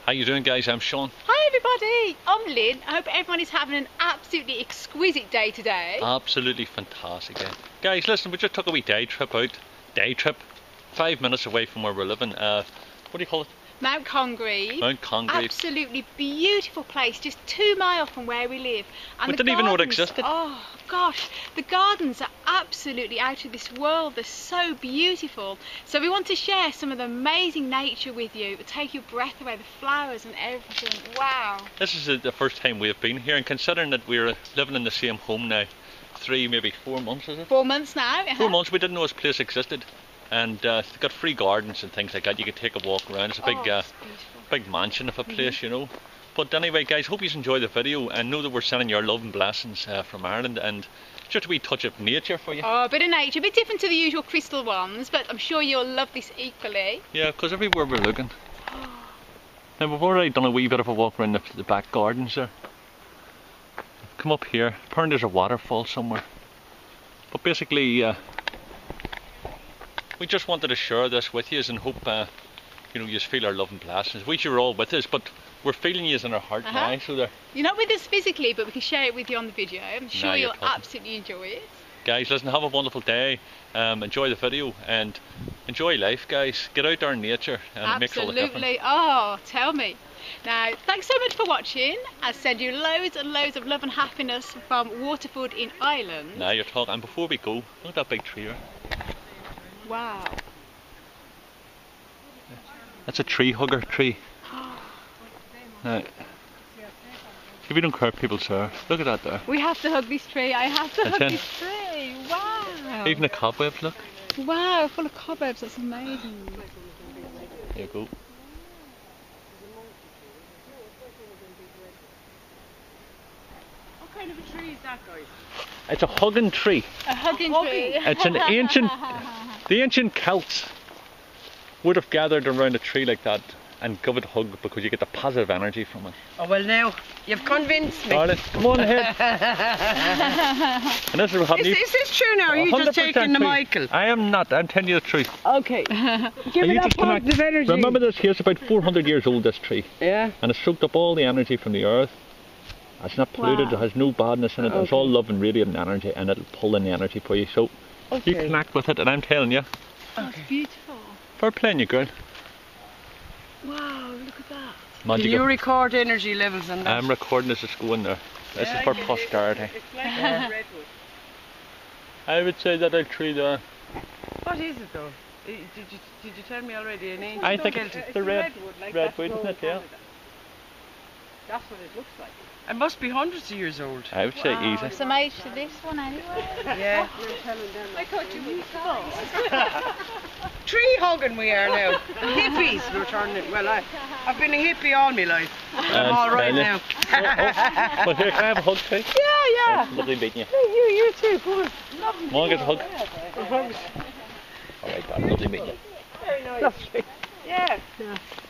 How you doing, guys? I'm Sean. Hi everybody, I'm Lynn. I hope everyone is having an absolutely exquisite day today. Absolutely fantastic day. Guys, listen, we just took a wee day trip out. Day trip. 5 minutes away from where we're living. What do you call it? Mount Congreve. Mount Congreve. Absolutely beautiful place, just 2 miles from where we live. And we didn't even know it existed. Oh gosh, the gardens are absolutely out of this world. They're so beautiful. So we want to share some of the amazing nature with you. It'll take your breath away, the flowers and everything. Wow. This is the first time we've been here, and considering that we're living in the same home now, 3, maybe 4 months, is it? 4 months now. 4 months, we didn't know this place existed. And it's got free gardens and things like that. You can take a walk around. It's a big mansion of a place, you know. But anyway, guys, hope you enjoy the video and know that we're sending your love and blessings from Ireland, and just a wee touch of nature for you. Oh, a bit of nature, a bit different to the usual crystal ones, but I'm sure you'll love this equally. Yeah, because everywhere we're looking. Now, we've already done a wee bit of a walk around the back gardens there. Come up here. Apparently there's a waterfall somewhere. But basically, we just wanted to share this with you and hope you know, you feel our love and blessings. We wish you were all with us, but we're feeling you in our heart now. So you're not with us physically, but we can share it with you on the video. I'm sure you'll absolutely enjoy it. Guys, listen, have a wonderful day. Enjoy the video and enjoy life, guys. Get out there in nature and it makes all the difference. Absolutely. Oh, tell me. Now, thanks so much for watching. I send you loads and loads of love and happiness from Waterford in Ireland. Now you're talking. And before we go, look at that big tree here. Wow. That's a tree hugger tree. Now, if you don't care, people sir, look at that there. We have to hug this tree. I have to hug this tree. Wow. Even the cobwebs, look. Wow, full of cobwebs. That's amazing. There you go. What kind of a tree is that, guys? It's a hugging tree. A hugging tree. It's an ancient. The ancient Celts would have gathered around a tree like that and give it a hug because you get the positive energy from it. Oh well, now you've convinced me. Darling, come on ahead. And this is what happened. Is this true now? Are you just taking the Michael? I am not. I'm telling you the truth. Okay. Give me that positive energy. Remember this here, it's about 400 years old, this tree. Yeah. And it's soaked up all the energy from the earth. It's not polluted, it has no badness in it. It's all love and radiant energy, and it'll pull in the energy for you. So you connect with it, and I'm telling you. That's beautiful. Fair playing, you girl. Wow, look at that. Magical. Can you record energy levels on that? I'm recording as it's going there. This is for posterity. It's like redwood. I would say that a tree there. What is it though? Did you tell me already? An ancient I think it's the redwood, isn't it? Yeah. That's what it looks like. It must be hundreds of years old. I would say easy. Some age to this one anyway. Yeah. I thought you were Tree hugging we are now. Hippies we're turning it. Well, I've been a hippie all my life. I'm all right now. Well, here, can I have a hug too? Yeah. It's lovely meeting you. You too. Come on. Come on, get a hug. Alright, darling, lovely meeting you. Very nice. Lovely. Yeah.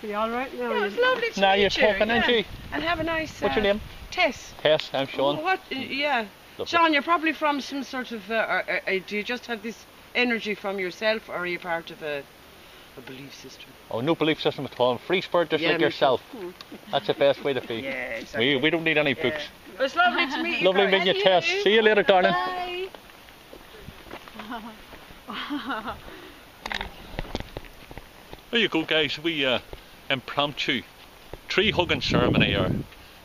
Be all right now. Yeah, it's lovely to meet you. Now you're talking, aren't you? And have a nice. What's your name? Tess. Tess, I'm Sean. Oh, what? Yeah. Lovely. Sean, you're probably from some sort of. Do you just have this energy from yourself, or are you part of a belief system? Oh, no belief system at all. Free spirit, just like yourself. That's the best way to be. Yeah, exactly. We don't need any books. It was lovely to meet you. Lovely meeting you, Tess. See you later, darling. Bye. There you go, guys. We impromptu tree hugging ceremony here.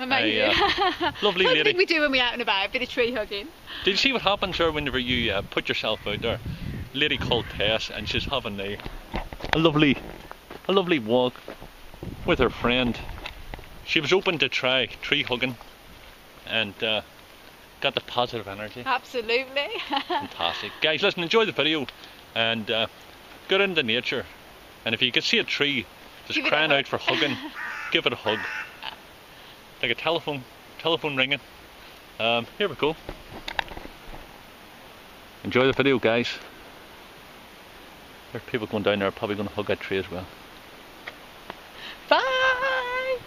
Amazing. Lovely What do lady. you think we do when we're out and about? A bit of tree hugging. Did you see what happens there whenever you put yourself out there? A lady called Tess, and she's having a lovely walk with her friend. She was open to try tree hugging, and got the positive energy. Absolutely. Fantastic. Guys, listen, enjoy the video and get into nature. And if you can see a tree just crying out for hugging, give it a hug. Like a telephone ringing. Here we go. Enjoy the video, guys. There's people going down there probably going to hug that tree as well. Bye.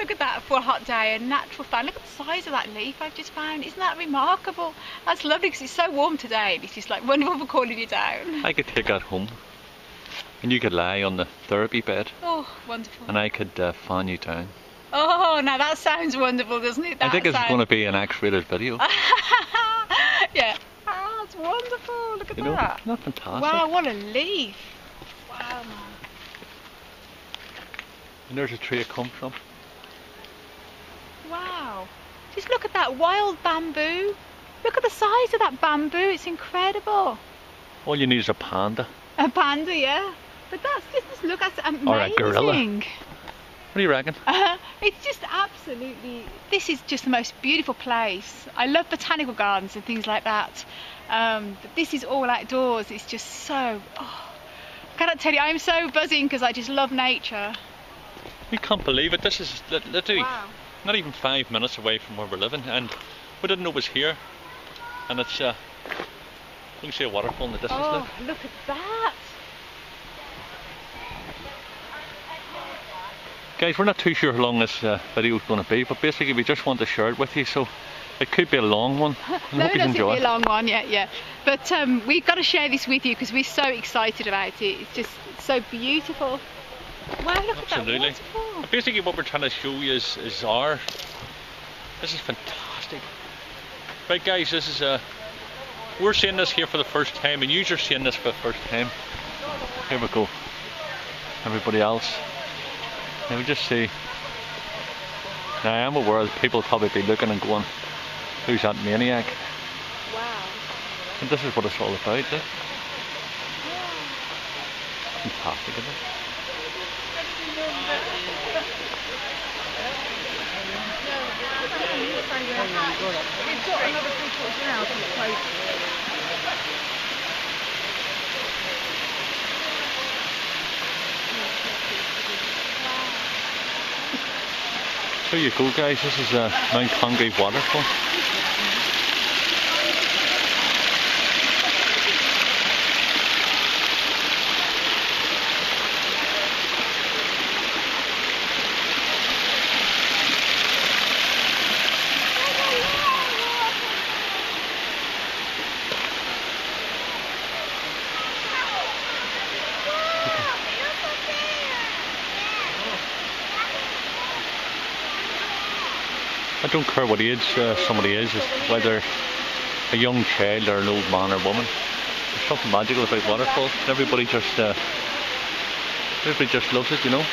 look at that for a hot day, a natural fan. Look at the size of that leaf I've just found. Isn't that remarkable? That's lovely because it's so warm today and it's just like wonderful for cooling you down. I could take that home and you could lie on the therapy bed. Oh, wonderful. And I could fan you down. Oh, now that sounds wonderful, doesn't it? I think it's going to be an X-rated video. Yeah. Oh, it's wonderful. Look at that. Isn't that fantastic? Wow, what a leaf. Wow, man. And there's a tree it come from. Wow. Just look at that wild bamboo. Look at the size of that bamboo. It's incredible. All you need is a panda. A panda, yeah. But that's just look, that's amazing. Or a gorilla. What do you reckon? It's just absolutely, this is just the most beautiful place. I love botanical gardens and things like that. But this is all outdoors. It's just so, I cannot tell you, I'm so buzzing because I just love nature. We can't believe it. This is literally Wow. not even 5 minutes away from where we're living, and we didn't know it was here. And it's, you can see a waterfall in the distance. Oh, look at that. Guys, we're not too sure how long this video is going to be, but basically we just want to share it with you, so it could be a long one. I hope you enjoy it. Be a long one, yeah. But we've got to share this with you because we're so excited about it. It's just so beautiful. Wow, look at that waterfall. Basically what we're trying to show you is our... This is fantastic. Right guys, this is we're seeing this here for the first time, and you're seeing this for the first time. Here we go. Everybody else. Now we just see. Now I am aware that people will probably be looking and going, who's that maniac? Wow. And this is what it's all about. Fantastic, isn't it? We've got another 3/4 an hour to close. There you go guys, this is Mount Congreve Waterfall. I don't care what age somebody is, whether a young child or an old man or woman. There's something magical about waterfalls. Everybody just loves it, you know.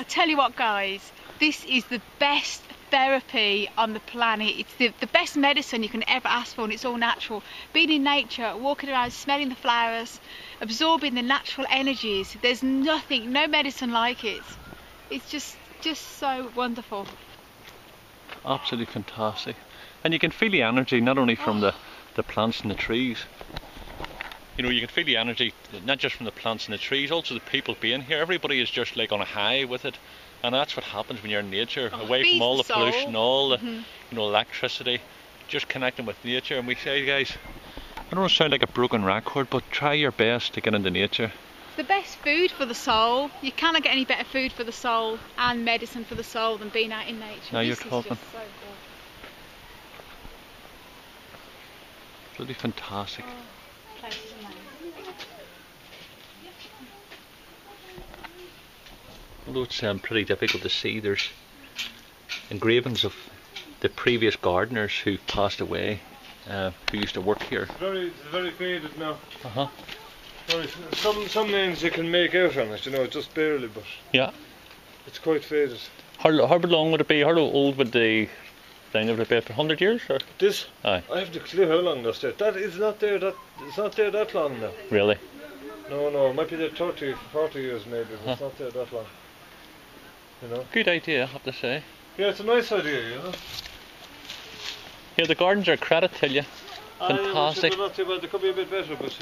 Tell you what guys, this is the best therapy on the planet. It's the best medicine you can ever ask for, and it's all natural. Being in nature, walking around, smelling the flowers, absorbing the natural energies. There's nothing, no medicine like it. It's just so wonderful. Absolutely fantastic. And you can feel the energy not only from the plants and the trees. You know, you can feel the energy not just from the plants and the trees, also the people being here. Everybody is just like on a high with it, and that's what happens when you're in nature, away from all the pollution, all the you know, electricity, just connecting with nature. And we say, guys, I don't want to sound like a broken record, but try your best to get into nature. The best food for the soul. You cannot get any better food for the soul and medicine for the soul than being out in nature. Now you're This is talking. just so good. It's really fantastic. Although it's pretty difficult to see, there's engravings of the previous gardeners who passed away, who used to work here. It's very faded now. Uh-huh. Some names you can make out on it, you know, just barely, but Yeah. it's quite faded. How long would it be? How old would the down over about 100 years, or? This, Aye. I have no clue how long that's there. That is not there, it's not there that long now. Really? No, it might be there 30, 40 years maybe, but it's not there that long. You know? Good idea, I have to say. Yeah, it's a nice idea, you know? Yeah, the gardens are a credit to you. Fantastic. They're not too bad, they could be a bit better, but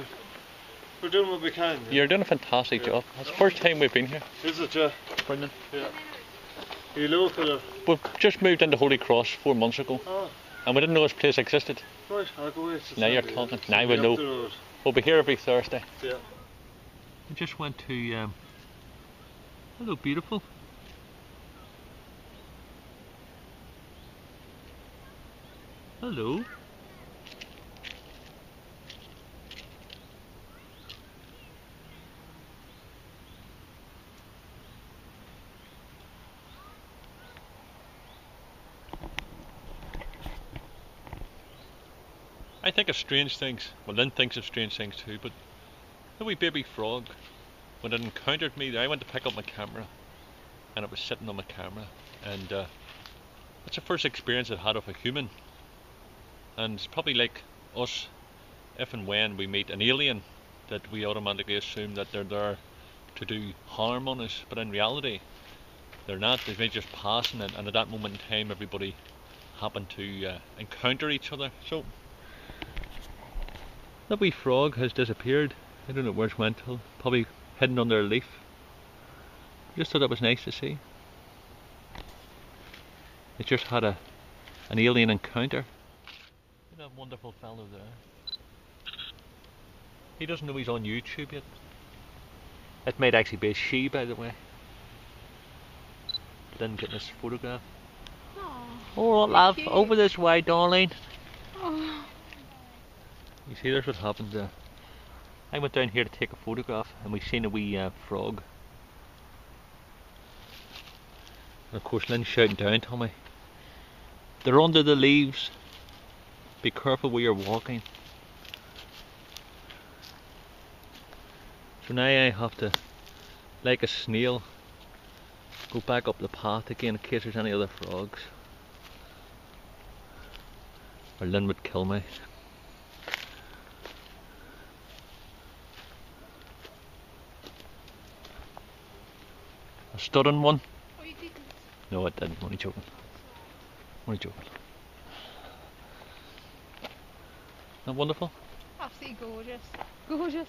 we're doing what we can. You're doing a fantastic job. It's the first time we've been here. Is it, yeah? Brilliant. Yeah. Are you local or? We've just moved into Holy Cross 4 months ago, Ah, and we didn't know this place existed. right, I'll go away to Now you're Sunday, talking. yeah. Now we Up know. the road. We'll be here every Thursday. Yeah. We just went to, hello beautiful. Hello. I think of strange things. Well, Lynn thinks of strange things too, but the wee baby frog, when it encountered me, I went to pick up my camera, and it was sitting on my camera, and that's the first experience I've had of a human. And it's probably like us, if and when we meet an alien, that we automatically assume that they're there to do harm on us, but in reality, they're not. They're just passing it, and at that moment in time, everybody happened to encounter each other. So that wee frog has disappeared. I don't know where it went till. Probably hidden under a leaf. Just thought that was nice to see. It just had an alien encounter. That wonderful fellow there. He doesn't know he's on YouTube yet. It might actually be a she, by the way. Didn't get this photograph. Oh, love, cute. over this way, darling. Oh. You see, there's what happened there. I went down here to take a photograph, and we seen a wee frog. And of course, Lynn's shouting down to me. They're under the leaves. Be careful where you're walking. So now I have to, like a snail, go back up the path again in case there's any other frogs. Or Lynn would kill me. I stood on one. Oh, you didn't? No, I didn't. Only joking. Only joking. Isn't that wonderful? Absolutely gorgeous. Gorgeous.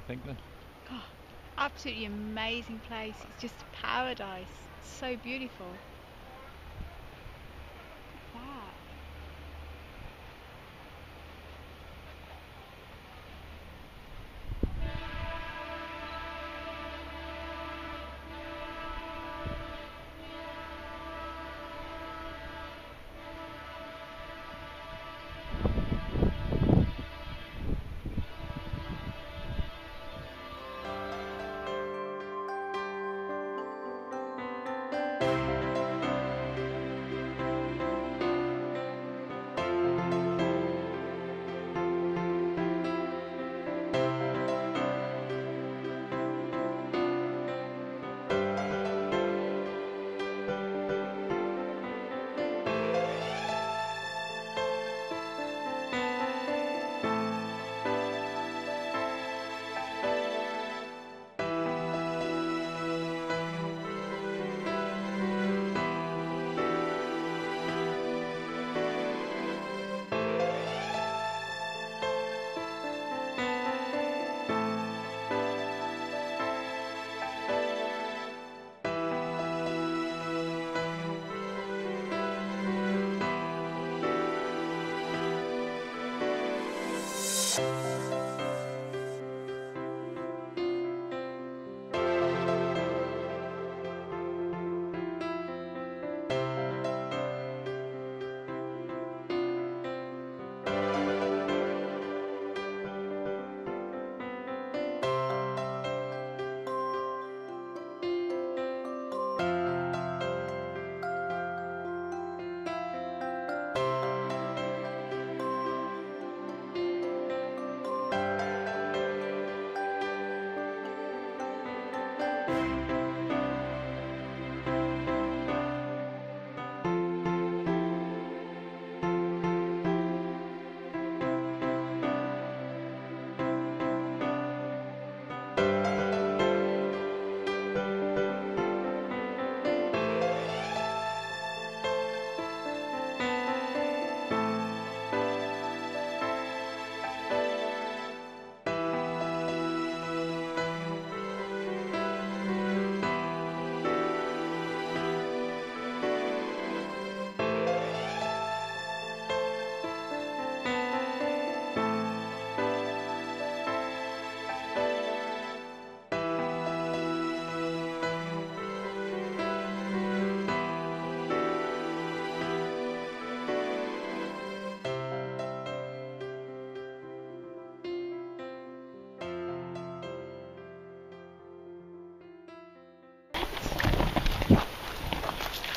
think then? God, absolutely amazing place. It's just paradise. It's so beautiful. Look at that.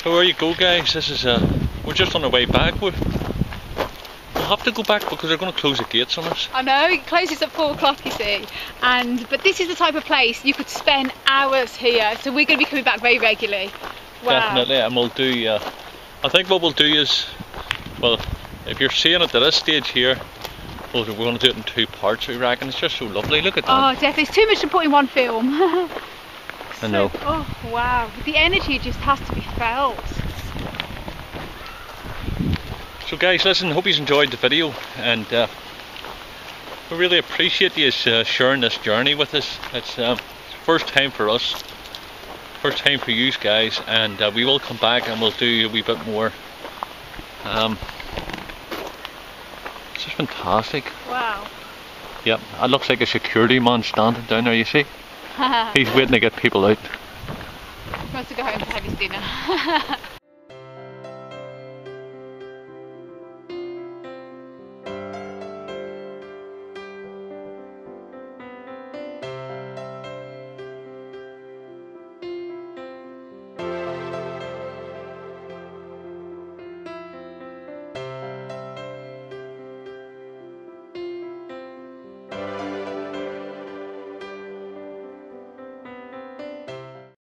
So there you go, guys. This is we're just on our way back. We'll have to go back because they're going to close the gates on us. I know, it closes at 4 o'clock, you see. But this is the type of place you could spend hours here. So we're going to be coming back very regularly. Wow. Definitely, and we'll do. I think what we'll do is, well, if you're seeing it at this stage here, we're going to do it in 2 parts. We reckon it's just so lovely. Look at that. Oh, definitely. It's too much to put in one film. I know. Oh wow, the energy just has to be felt. So guys, listen, hope you enjoyed the video, and we really appreciate you sharing this journey with us. It's first time for us, first time for you guys, and we will come back and we'll do a wee bit more. It's just fantastic. Wow. Yep, it looks like a security man standing down there, you see. He's waiting to get people out. He wants to go home to have his dinner.